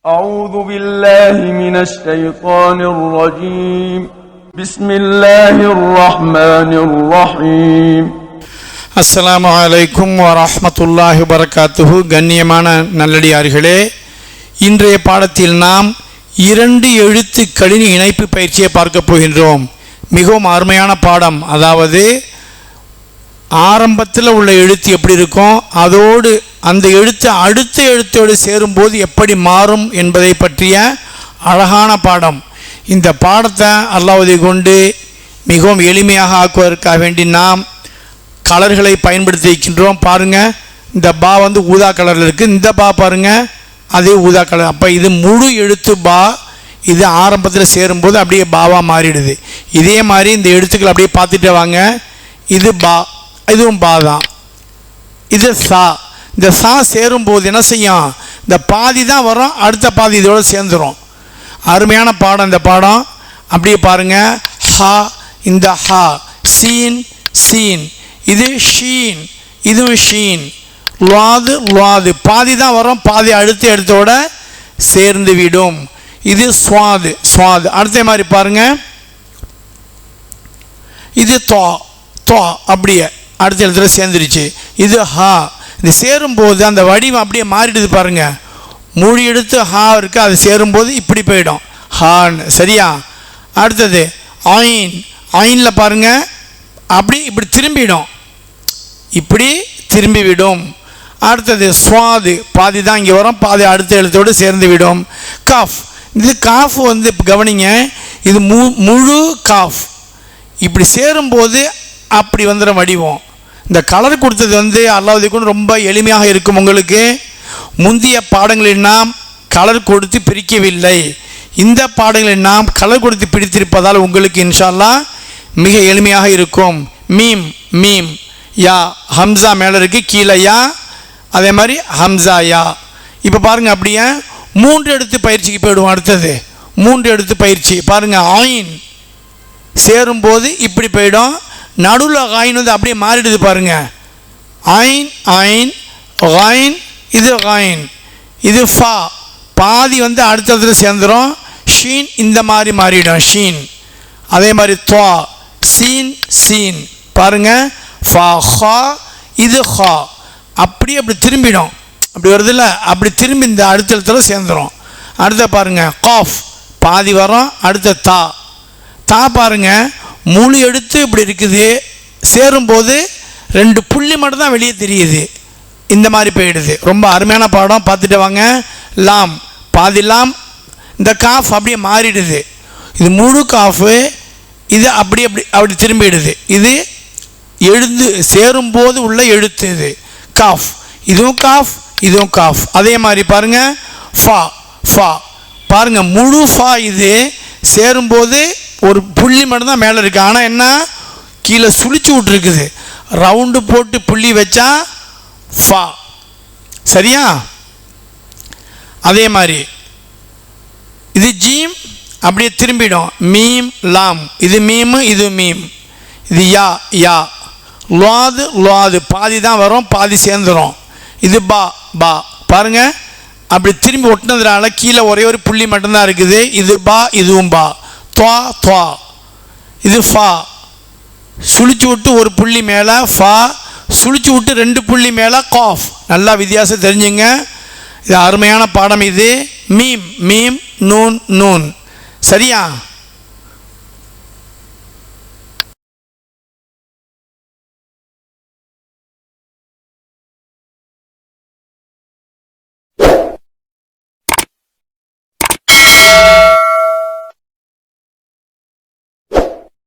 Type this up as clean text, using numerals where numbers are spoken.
أعوذ بالله من الشيطان الرجيم بسم الله الرحمن الرحيم அஸ்ஸலாமு அலைக்கும் வரஹ்மத்துல்லாஹி வபரகாத்துஹு. கண்ணியமான நல்லடியார்களே, இன்றைய பாடத்தில் நாம் 2 எழுத்துக்களின் இணைப்பு பயிற்சியை பார்க்க போகின்றோம். மிகவும் அருமையான பாடம். அதாவது ஆரம்பத்தில் உள்ள எழுத்து எப்படி இருக்கும், அதோடு அந்த எழுத்து அடுத்த எழுத்தோடு சேரும்போது எப்படி மாறும் என்பதை பற்றிய அழகான பாடம். இந்த பாடத்தை அல்லாஹ்வை கொண்டு மிகவும் எளிமையாக ஆக்குவதற்காக வேண்டி நாம் கலர்களை பயன்படுத்தி வைக்கின்றோம். பாருங்கள், இந்த பா ஊதா கலரில் இருக்குது, இந்த பா பாருங்கள் அதே ஊதா கலர். அப்போ இது முழு எழுத்து பா, இது ஆரம்பத்தில் சேரும்போது அப்படியே பாவாக மாறிடுது. இதே மாதிரி இந்த எழுத்துக்கள் அப்படியே பார்த்துட்டு வாங்க. இது பா, இதுவும் பா தான். இது சா. இந்த சா சேரும்போது என்ன செய்யும், இந்த பாதி தான் வரும், அடுத்த பாதி இதோடு சேர்ந்துடும். அருமையான பாடம் இந்த பாடம். அப்படியே பாருங்கள், ஹா, இந்த ஹா, சீன் சீன், இது ஷீன், இதுவும் ஷீன், லாது லாது, பாதி தான் வரும், பாதி அடுத்த எழுத்தோட சேர்ந்து விடும். இது ஸ்வாது ஸ்வாது. அடுத்த மாதிரி பாருங்க, இது தோ தோ, அப்படியே அடுத்த எழுத்துல சேர்ந்துருச்சு. இது ஹா. இது சேரும்போது அந்த வடிவம் அப்படியே மாறிடுது பாருங்க. மொழி எடுத்து ஹா இருக்கு, அது சேரும்போது இப்படி போயிடும் ஹான். சரியா? அடுத்தது ஆயின். ஆயினில் பாருங்க, அப்படி இப்படி திரும்பிடும், இப்படி திரும்பி விடும். அடுத்தது ஸ்வாது, பாதி தான் இங்கே வரும், பாதி அடுத்த எழுத்தோடு சேர்ந்து விடும். காஃப். இது காஃப் கவனிங்க, இது முழு காஃப். இப்படி சேரும்போது அப்படி வந்துடும் வடிவம். இந்த கலர் கொடுத்தது அல்லாஹ்வை கொண்டு ரொம்ப எளிமையாக இருக்கும். உங்களுக்கு முந்தைய பாடங்களில் நாம் கலர் கொடுத்து பிரிக்கவில்லை. இந்த பாடங்களில் நாம் கலர் கொடுத்து பிரித்திருப்பதால் உங்களுக்கு இன்ஷா அல்லாஹ் மிக எளிமையாக இருக்கும். மீம் மீம், யா ஹம்சா மேலே இருக்குது, கீழே யா, அதே மாதிரி ஹம்சா யா. இப்போ பாருங்கள், அப்படியே 3 எழுத்து பயிற்சிக்கு போயிடுவோம். அடுத்தது 3 எழுத்து பயிற்சி பாருங்கள். ஆயின் சேரும்போது இப்படி போயிடும், நடுவில் ஆயின் அப்படியே மாறிடுது பாருங்கள். ஆயின் ஆயின் ஆயின், இது ஆயின், இது ஃபா, பாதி அடுத்ததுல சேர்ந்துடும். ஷீன் இந்த மாதிரி மாறிடும், ஷீன். அதே மாதிரி துவா, சீன் சீன், பாருங்கள் ஃபா ஹா, இது ஹா, அப்படி திரும்பிடும். அப்படி வருதுல்ல, அப்படி திரும்பி இந்த அடுத்த எழுத்துல சேர்ந்துடும். அடுத்த பாருங்கள், காஃப் பாதி வரும், அடுத்த தா. தா பாருங்கள், முழு எழுத்து இப்படி இருக்குது, சேரும்போது 2 புள்ளி மட்டும்தான் வெளியே தெரியுது, இந்த மாதிரி போயிடுது. ரொம்ப அருமையான பாடம், பார்த்துட்டு வாங்க. லாம், பாதி லாம், இந்த காஃப் அப்படியே மாறிடுது. இது முழு காஃபு, இது அப்படி அப்படி அப்படி திரும்பிடுது. இது எழுந்து சேரும்போது உள்ள எழுத்து, இது காஃப், இதுவும் காஃப், இதுவும் காஃப். அதே மாதிரி பாருங்கள், ஃபா ஃபா பாருங்கள், முழு ஃபா இது சேரும்போது ஒரு புள்ளி மட்டும்தான் மேலே இருக்குது, ஆனால் என்ன கீழே சுழிச்சு விட்டுருக்குது. ரவுண்டு போட்டு புள்ளி வச்சா ஃபா. சரியா? அதே மாதிரி இது ஜீம், அப்படியே திரும்பிடும். மீம் லாம், இது மீமு, இது மீம். இது யா யா. லாது லாது, பாதி தான் வரும், பாதி சேர்ந்துடும். இது பா பா, பாருங்கள் அப்படி திரும்பி ஒட்டினதுனால கீழே ஒரே ஒரு புள்ளி மட்டும்தான் இருக்குது. இது பா, இதுவும் பா. துவா துவா, இது ஃபா, சுழிச்சு விட்டு ஒரு புள்ளி மேலே ஃபா, சுழிச்சு விட்டு 2 புள்ளி மேலே காஃப். நல்லா வித்தியாசம் தெரிஞ்சுங்க, இது அருமையான பாடம். இது மீம் மீம், நூன் நூன். சரியா?